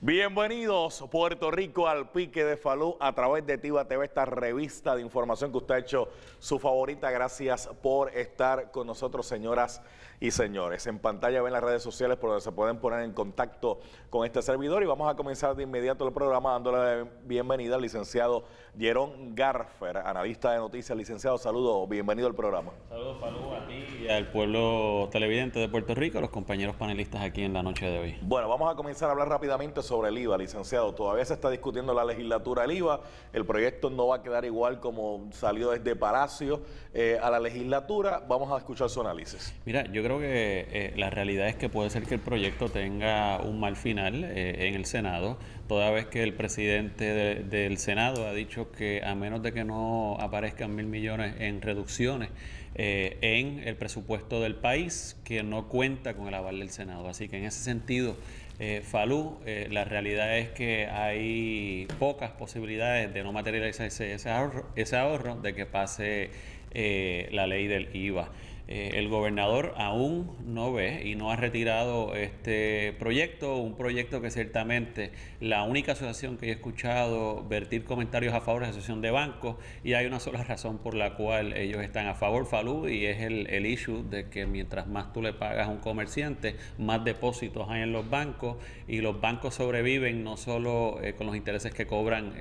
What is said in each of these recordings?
Bienvenidos Puerto Rico al Pique de Falú a través de Tiva TV, esta revista de información que usted ha hecho su favorita. Gracias por estar con nosotros, señoras y señores. En pantalla ven las redes sociales por donde se pueden poner en contacto con este servidor y vamos a comenzar de inmediato el programa dándole la bienvenida al licenciado Jerón Garfer, analista de noticias. Licenciado, saludos, bienvenido al programa. Saludos, Falú, a ti y al pueblo televidente de Puerto Rico, a los compañeros panelistas aquí en la noche de hoy. Bueno, vamos a comenzar a hablar rápidamente sobre el IVA, licenciado. Todavía se está discutiendo en la legislatura el IVA. El proyecto no va a quedar igual como salió desde Palacio a la legislatura. Vamos a escuchar su análisis. Mira, yo creo que la realidad es que puede ser que el proyecto tenga un mal final en el Senado, toda vez que el presidente del Senado ha dicho que a menos de que no aparezcan 1.000 millones en reducciones en el presupuesto del país, que no cuenta con el aval del Senado. Así que en ese sentido, Falú, la realidad es que hay pocas posibilidades de no materializar ese ahorro de que pase la ley del IVA. El gobernador aún no ve y no ha retirado este proyecto, un proyecto que ciertamente la única asociación que he escuchado vertir comentarios a favor es la Asociación de Bancos, y hay una sola razón por la cual ellos están a favor, Falú, y es el issue de que mientras más tú le pagas a un comerciante, más depósitos hay en los bancos, y los bancos sobreviven no solo con los intereses que cobran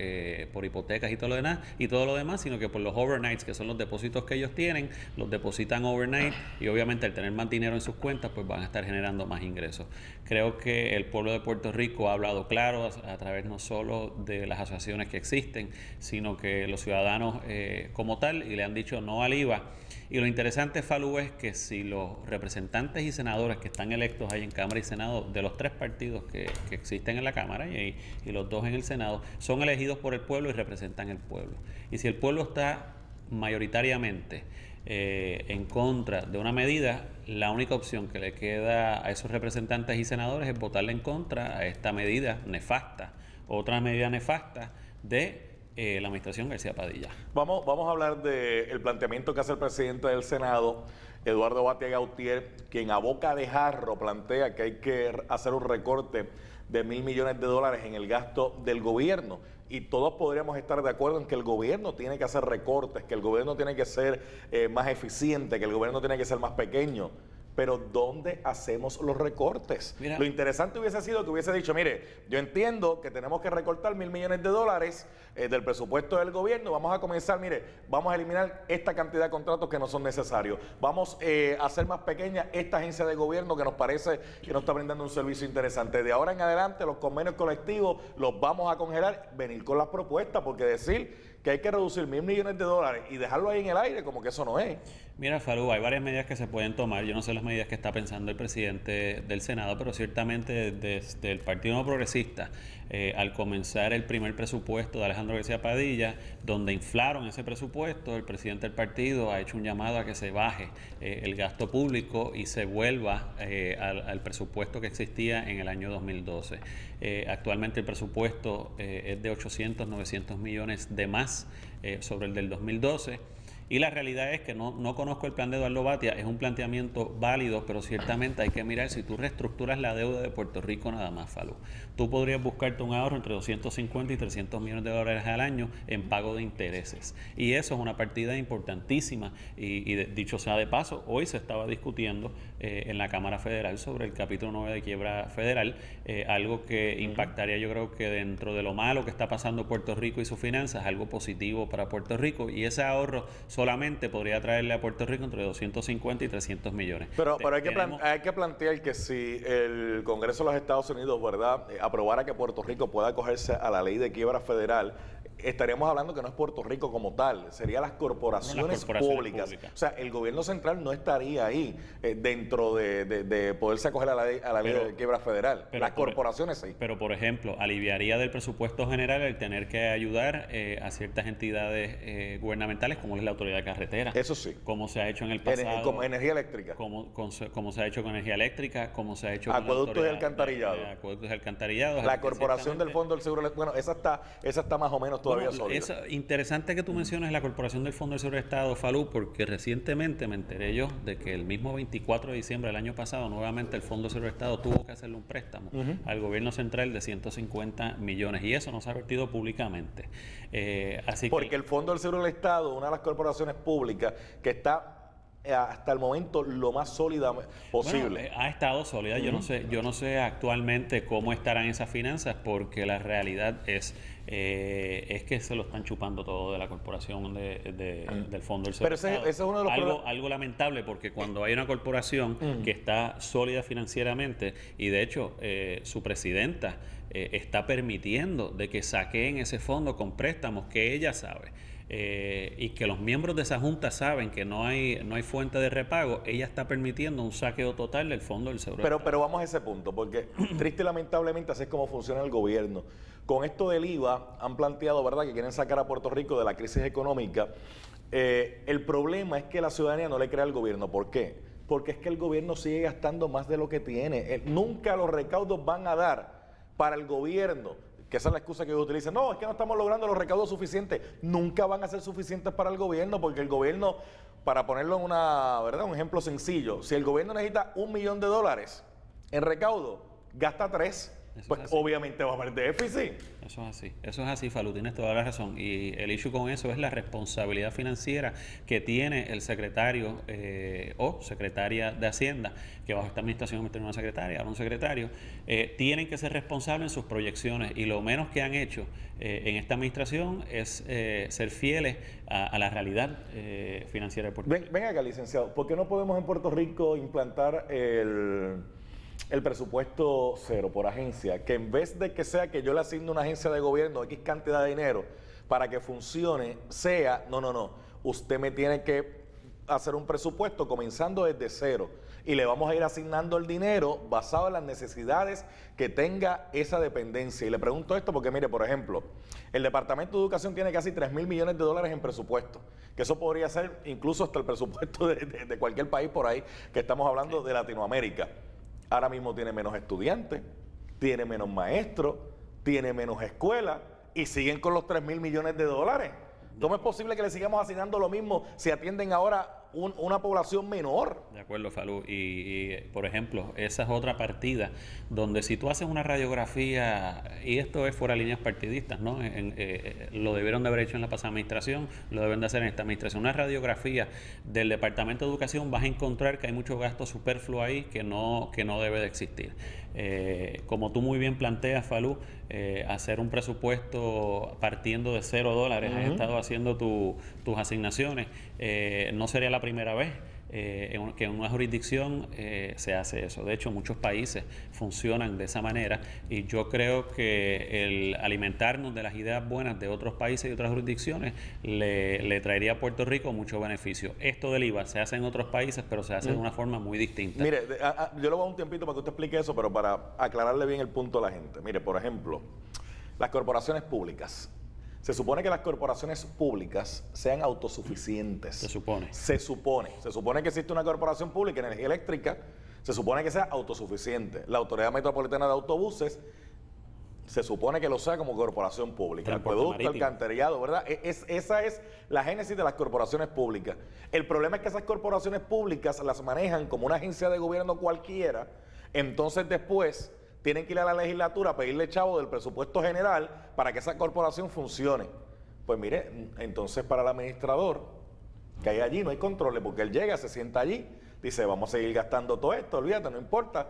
por hipotecas y todo lo demás, sino que por los overnights, que son los depósitos que ellos tienen, los depositan overnight, y obviamente al tener más dinero en sus cuentas pues van a estar generando más ingresos. Creo que el pueblo de Puerto Rico ha hablado claro a través no solo de las asociaciones que existen, sino que los ciudadanos como tal, y le han dicho no al IVA. Y lo interesante, Falú, es que si los representantes y senadores que están electos ahí en Cámara y Senado, de los tres partidos que existen en la Cámara y los dos en el Senado, son elegidos por el pueblo y representan el pueblo. Y si el pueblo está mayoritariamente en contra de una medida, la única opción que le queda a esos representantes y senadores es votarle en contra a esta medida nefasta, otra medida nefasta de la administración García Padilla. Vamos a hablar del planteamiento que hace el presidente del Senado, Eduardo Batia Gautier, quien a boca de jarro plantea que hay que hacer un recorte de 1.000 millones de dólares en el gasto del gobierno. Y todos podríamos estar de acuerdo en que el gobierno tiene que hacer recortes, que el gobierno tiene que ser más eficiente, que el gobierno tiene que ser más pequeño. Pero ¿dónde hacemos los recortes? Mira, lo interesante hubiese sido que hubiese dicho, mire, yo entiendo que tenemos que recortar 1.000 millones de dólares del presupuesto del gobierno. Vamos a comenzar, mire, vamos a eliminar esta cantidad de contratos que no son necesarios. Vamos a hacer más pequeña esta agencia de gobierno que nos parece que nos está brindando un servicio interesante. De ahora en adelante los convenios colectivos los vamos a congelar, venir con las propuestas, porque decir que hay que reducir 1.000 millones de dólares y dejarlo ahí en el aire, como que eso no es. Mira, Falú, hay varias medidas que se pueden tomar. Yo no sé las medidas que está pensando el presidente del Senado, pero ciertamente desde el Partido No Progresista, al comenzar el primer presupuesto de Alejandro García Padilla, donde inflaron ese presupuesto, el presidente del partido ha hecho un llamado a que se baje el gasto público y se vuelva al presupuesto que existía en el año 2012. Actualmente el presupuesto es de 800, 900 millones de más sobre el del 2012. Y la realidad es que no conozco el plan de Eduardo Batia, es un planteamiento válido, pero ciertamente hay que mirar si tú reestructuras la deuda de Puerto Rico nada más, Falú. Tú podrías buscarte un ahorro entre 250 y 300 millones de dólares al año en pago de intereses. Y eso es una partida importantísima. Y dicho sea de paso, hoy se estaba discutiendo en la Cámara Federal sobre el capítulo 9 de quiebra federal, algo que impactaría, yo creo que dentro de lo malo que está pasando Puerto Rico y sus finanzas, algo positivo para Puerto Rico, y ese ahorro solamente podría traerle a Puerto Rico entre 250 y 300 millones. Pero hay que plantear que si el Congreso de los Estados Unidos, ¿verdad?, aprobara que Puerto Rico pueda acogerse a la ley de quiebra federal, estaríamos hablando que no es Puerto Rico como tal, serían las corporaciones públicas. O sea, el gobierno central no estaría ahí dentro de poderse acoger a la ley de quiebra federal. Las corporaciones sí. Pero, por ejemplo, aliviaría del presupuesto general el tener que ayudar a ciertas entidades gubernamentales, como es la Autoridad de Carretera. Eso sí. Como se ha hecho en el pasado. Como energía eléctrica. Como se ha hecho con energía eléctrica, como se ha hecho con acueductos y alcantarillados. Acueductos y alcantarillados. La Corporación del Fondo del Seguro. Bueno, esa está más o menos todavía sólido. Es interesante que tú menciones la Corporación del Fondo del Seguro del Estado, Falú, porque recientemente me enteré yo de que el mismo 24 de diciembre del año pasado, nuevamente el Fondo del Seguro del Estado tuvo que hacerle un préstamo al gobierno central de 150 millones y eso no se ha vertido públicamente. Porque el Fondo del Seguro del Estado, una de las corporaciones públicas que está hasta el momento lo más sólida posible. Bueno, ha estado sólida. Yo no sé actualmente cómo estarán esas finanzas porque la realidad es que se lo están chupando todo de la corporación del Fondo del Seguro. Pero ese es uno de los algo lamentable porque cuando hay una corporación que está sólida financieramente y de hecho su presidenta está permitiendo de que saqueen ese fondo con préstamos que ella sabe. Y que los miembros de esa junta saben que no hay fuente de repago, ella está permitiendo un saqueo total del Fondo del Seguro. Pero vamos a ese punto, porque triste y lamentablemente así es como funciona el gobierno. Con esto del IVA han planteado, ¿verdad?, que quieren sacar a Puerto Rico de la crisis económica. El problema es que la ciudadanía no le cree al gobierno. ¿Por qué? Porque es que el gobierno sigue gastando más de lo que tiene. Nunca los recaudos van a dar para el gobierno, que esa es la excusa que ellos utilizan. No, es que no estamos logrando los recaudos suficientes. Nunca van a ser suficientes para el gobierno, porque el gobierno, para ponerlo en un ejemplo sencillo, si el gobierno necesita $1 millón en recaudo, gasta 3, pues obviamente va a haber déficit. Eso es así, Falú, tienes toda la razón. Y el issue con eso es la responsabilidad financiera que tiene el secretario o secretaria de Hacienda, que bajo esta administración tiene una secretaria, ahora un secretario, tienen que ser responsables en sus proyecciones y lo menos que han hecho en esta administración es ser fieles a la realidad financiera de Puerto Rico. Ven acá, licenciado, ¿por qué no podemos en Puerto Rico implantar el presupuesto cero por agencia, que en vez de que sea que yo le asigne a una agencia de gobierno X cantidad de dinero para que funcione, sea, no, usted me tiene que hacer un presupuesto comenzando desde cero y le vamos a ir asignando el dinero basado en las necesidades que tenga esa dependencia? Y le pregunto esto porque, mire, por ejemplo, el Departamento de Educación tiene casi $3,000 millones en presupuesto, que eso podría ser incluso hasta el presupuesto de cualquier país por ahí, que estamos hablando de Latinoamérica. Ahora mismo tiene menos estudiantes, tiene menos maestros, tiene menos escuelas y siguen con los $3,000 millones. ¿Cómo es posible que le sigamos asignando lo mismo si atienden ahora una población menor? De acuerdo, Falú. Y, por ejemplo, esa es otra partida donde si tú haces una radiografía, y esto es fuera de líneas partidistas, ¿no? Lo debieron de haber hecho en la pasada administración, lo deben de hacer en esta administración. Una radiografía del Departamento de Educación, vas a encontrar que hay mucho gasto superfluo ahí que no debe de existir. Como tú muy bien planteas, Falú, hacer un presupuesto partiendo de $0, has estado haciendo tus asignaciones, no sería la primera vez que en una jurisdicción se hace eso. De hecho, muchos países funcionan de esa manera y yo creo que el alimentarnos de las ideas buenas de otros países y otras jurisdicciones le traería a Puerto Rico mucho beneficio. Esto del IVA se hace en otros países, pero se hace de una forma muy distinta. Mire, yo le voy a dar un tiempito para que usted explique eso, pero para aclararle bien el punto a la gente. Mire, por ejemplo, las corporaciones públicas. Se supone que las corporaciones públicas sean autosuficientes. Se supone que existe una corporación pública, energía eléctrica, se supone que sea autosuficiente. La Autoridad Metropolitana de Autobuses se supone que lo sea como corporación pública. El acueducto, alcantarillado, ¿verdad? Esa es la génesis de las corporaciones públicas. El problema es que esas corporaciones públicas las manejan como una agencia de gobierno cualquiera, entonces después tienen que ir a la legislatura a pedirle chavo del presupuesto general para que esa corporación funcione. Pues mire, entonces para el administrador que hay allí no hay controles, porque él llega, se sienta allí, dice, vamos a seguir gastando todo esto, olvídate, no importa,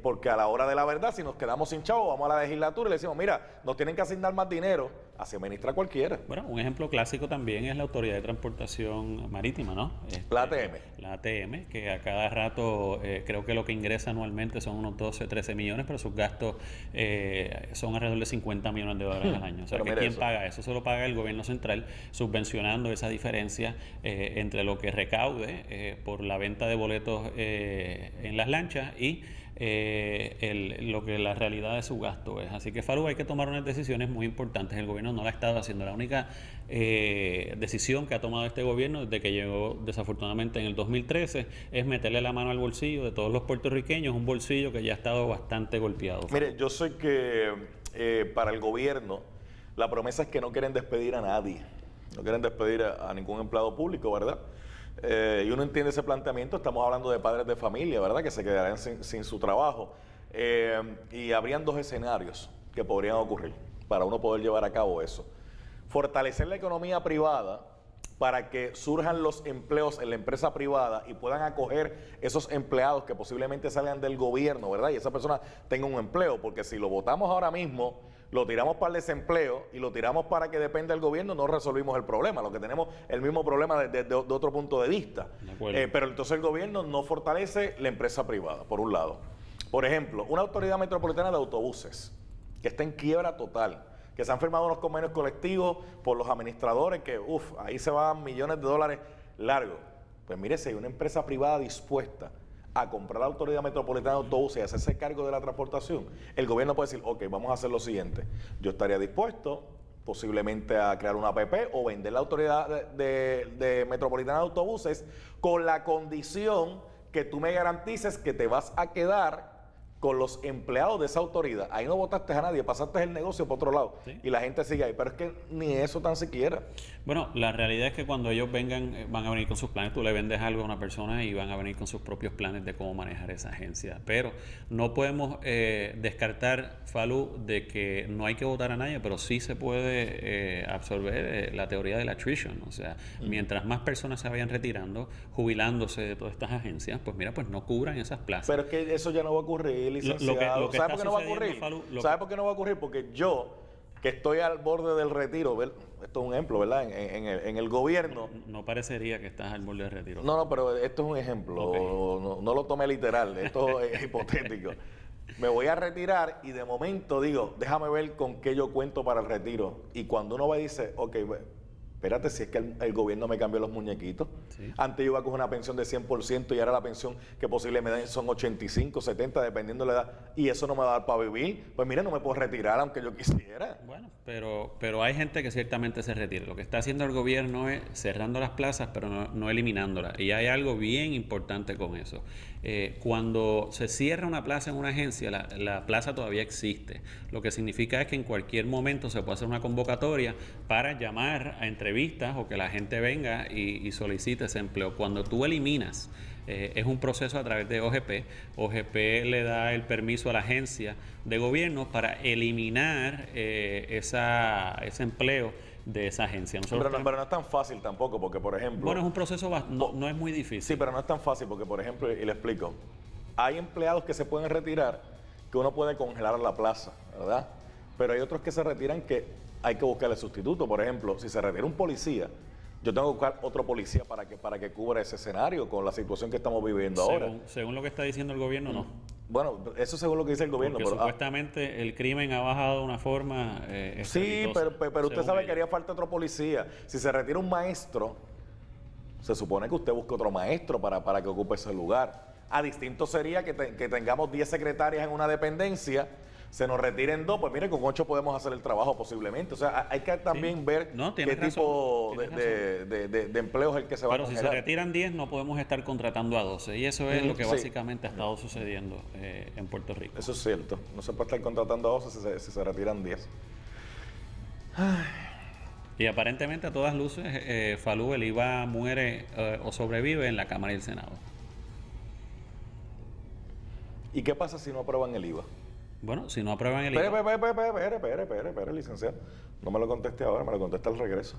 porque a la hora de la verdad, si nos quedamos sin chavo, vamos a la legislatura y le decimos, mira, nos tienen que asignar más dinero, así administra cualquiera. Bueno, un ejemplo clásico también es la Autoridad de Transportación Marítima, ¿no? La ATM. La ATM, que a cada rato creo que lo que ingresa anualmente son unos 12, 13 millones, pero sus gastos son alrededor de $50 millones al año. O sea, que ¿quién paga eso? Eso lo paga el gobierno central, subvencionando esa diferencia entre lo que recaude por la venta de boletos en las lanchas y lo que la realidad de su gasto es. Así que, Falú, hay que tomar unas decisiones muy importantes. El gobierno no la ha estado haciendo. La única decisión que ha tomado este gobierno desde que llegó desafortunadamente en el 2013 es meterle la mano al bolsillo de todos los puertorriqueños, un bolsillo que ya ha estado bastante golpeado. Mire, yo sé que para el gobierno La promesa es que no quieren despedir a nadie, no quieren despedir a ningún empleado público, ¿verdad? Y uno entiende ese planteamiento, estamos hablando de padres de familia, ¿verdad? Que se quedarán sin su trabajo. Y habrían dos escenarios que podrían ocurrir para uno poder llevar a cabo eso. Fortalecer la economía privada para que surjan los empleos en la empresa privada y puedan acoger esos empleados que posiblemente salgan del gobierno, ¿verdad? Y esa persona tenga un empleo, porque si lo votamos ahora mismo, lo tiramos para el desempleo y lo tiramos para que dependa del gobierno, no resolvimos el problema. Lo que tenemos el mismo problema de otro punto de vista. Pero entonces el gobierno no fortalece la empresa privada, por un lado. Por ejemplo, una autoridad metropolitana de autobuses que está en quiebra total, que se han firmado unos convenios colectivos por los administradores que, ahí se van millones de dólares largos. Pues mire, si hay una empresa privada dispuesta a comprar la autoridad metropolitana de autobuses y hacerse cargo de la transportación, el gobierno puede decir, ok, vamos a hacer lo siguiente, yo estaría dispuesto posiblemente a crear una APP o vender la autoridad de metropolitana de autobuses con la condición que tú me garantices que te vas a quedar con los empleados de esa autoridad. Ahí no votaste a nadie, pasaste el negocio por otro lado, ¿sí? Y la gente sigue ahí, pero es que ni eso tan siquiera. Bueno, la realidad es que cuando ellos vengan, van a venir con sus planes. Tú le vendes algo a una persona y van a venir con sus propios planes de cómo manejar esa agencia. Pero no podemos descartar, Falú, de que no hay que votar a nadie, pero sí se puede absorber la teoría del attrition. O sea, mientras más personas se vayan retirando, jubilándose de todas estas agencias, pues mira, pues no cubran esas plazas. Pero es que eso ya no va a ocurrir, licenciado. ¿Sabe por qué no va a ocurrir? ¿Sabe por qué no va a ocurrir? Porque yo, que estoy al borde del retiro, esto es un ejemplo, ¿verdad? En el gobierno. No parecería que estás al borde del retiro. No, pero esto es un ejemplo. Okay. No lo tome literal, esto es hipotético. Me voy a retirar y de momento digo, déjame ver con qué yo cuento para el retiro. Y cuando uno va y dice, ok, espérate, si es que el gobierno me cambió los muñequitos. Sí. Antes yo iba a coger una pensión de 100% y ahora la pensión que posiblemente me den son 85, 70, dependiendo de la edad. Y eso no me va a dar para vivir. Pues mira, no me puedo retirar aunque yo quisiera. Bueno, pero hay gente que ciertamente se retira. Lo que está haciendo el gobierno es cerrando las plazas, pero no eliminándolas. Y hay algo bien importante con eso. Cuando se cierra una plaza en una agencia, la plaza todavía existe. Lo que significa es que en cualquier momento se puede hacer una convocatoria para llamar a entrevistas o que la gente venga y solicite ese empleo. Cuando tú eliminas, es un proceso a través de OGP. OGP le da el permiso a la agencia de gobierno para eliminar ese empleo de esa agencia. Pero no es tan fácil tampoco, porque por ejemplo... Bueno, es un proceso, no es muy difícil. Sí, pero no es tan fácil, porque por ejemplo, y le explico, hay empleados que se pueden retirar, que uno puede congelar la plaza, ¿verdad? Pero hay otros que se retiran que hay que buscarle sustituto. Por ejemplo, si se retira un policía, yo tengo que buscar otro policía para que cubra ese escenario con la situación que estamos viviendo ahora. Según lo que está diciendo el gobierno, no. Bueno, eso según lo que dice el gobierno. Porque supuestamente el crimen ha bajado de una forma sí, pero usted sabe que haría falta otro policía. Si se retira un maestro, se supone que usted busque otro maestro para que ocupe ese lugar. Distinto sería que tengamos 10 secretarias en una dependencia, se nos retiren 2, pues mire, con 8 podemos hacer el trabajo posiblemente. O sea, hay que también ver qué tipo de empleo es el que se va a congelar. Pero si se retiran 10, no podemos estar contratando a 12. Y eso es lo que básicamente ha estado sucediendo en Puerto Rico. Eso es cierto. No se puede estar contratando a 12 si se retiran 10. Ay. Y aparentemente, a todas luces, Falú, el IVA muere o sobrevive en la Cámara y el Senado. ¿Y qué pasa si no aprueban el IVA? Bueno, si no aprueban el IVA... Espere, licenciado. No me lo conteste ahora, me lo contesta al regreso.